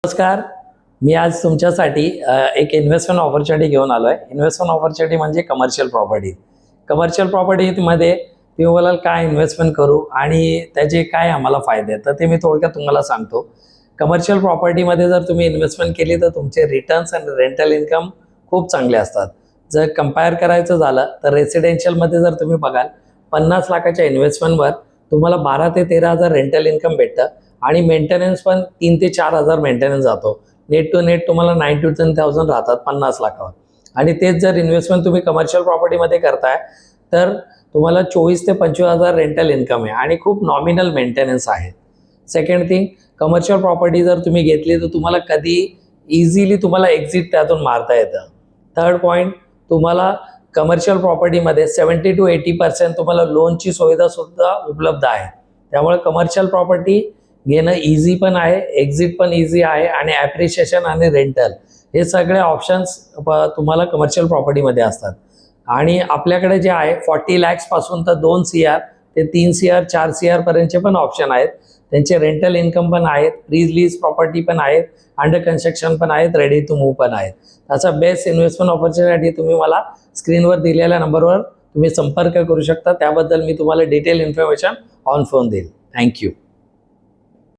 नमस्कार. मी आज तुमच्यासाठी एक इन्व्हेस्टमेंट ऑपॉर्च्युनिटी घेऊन आलो आहे. इन्व्हेस्टमेंट ऑपॉर्च्युनिटी म्हणजे कमर्शियल प्रॉपर्टी. कमर्शियल प्रॉपर्टीमध्ये तुम्ही बोलाल काय इन्व्हेस्टमेंट करू आणि त्याचे काय आम्हाला फायदे आहेत, तर ते मी थोडक्यात तुम्हाला सांगतो. कमर्शियल प्रॉपर्टीमध्ये जर तुम्ही इन्व्हेस्टमेंट केली तर तुमचे रिटर्न्स आणि रेंटल इन्कम खूप चांगले असतात. जर कंपेअर करायचं झालं तर रेसिडेन्शियलमध्ये जर तुम्ही बघाल 50 लाखाच्या इन्व्हेस्टमेंटवर तुम्हाला 12 ते 13,000 रेंटल इन्कम भेटतं आणि मेंटेनन्स पण 3 ते 4,000 मेंटेनन्स जातो. नेट टू नेट तुम्हाला 9 to 10,000 राहतात 50 लाखावर. आणि तेच जर इन्व्हेस्टमेंट तुम्ही कमर्शियल प्रॉपर्टीमध्ये करताय तर तुम्हाला 24 ते 25,000 रेंटल इन्कम आहे आणि खूप नॉमिनल मेंटेनन्स आहे. सेकंड थिंग, कमर्शियल प्रॉपर्टी जर तुम्ही घेतली तर तुम्हाला कधी इझिली तुम्हाला एक्झिट त्यातून मारता येतं. थर्ड पॉईंट, तुम्हाला कमर्शियल प्रॉपर्टीमध्ये 70 to 80% तुम्हाला लोनची सुविधा सुद्धा उपलब्ध आहे. त्यामुळे कमर्शियल प्रॉपर्टी घेणं इझी पण आहे, एक्झिट पण इझी आहे आणि ॲप्रिशिएशन आणि रेंटल हे सगळे ऑप्शन्स तुम्हाला कमर्शियल प्रॉपर्टीमध्ये असतात. आणि आपल्याकडे जे आहे 40 lakhsपासून तर 2 CR ते 3 CR 4 CR पर्यंतचे पण ऑप्शन आहेत. त्यांचे रेंटल इन्कम पण आहेत, प्री लीज प्रॉपर्टी पण आहेत, अंडर कन्स्ट्रक्शन पण आहेत, रेडी टू मूव्ह पण आहेत. त्याचा बेस्ट इन्व्हेस्टमेंट ऑपॉर्च्युनिटी तुम्ही मला स्क्रीनवर दिलेल्या नंबरवर तुम्ही संपर्क करू शकता. त्याबद्दल मी तुम्हाला डिटेल इन्फॉर्मेशन ऑन फोन देईल. थँक्यू.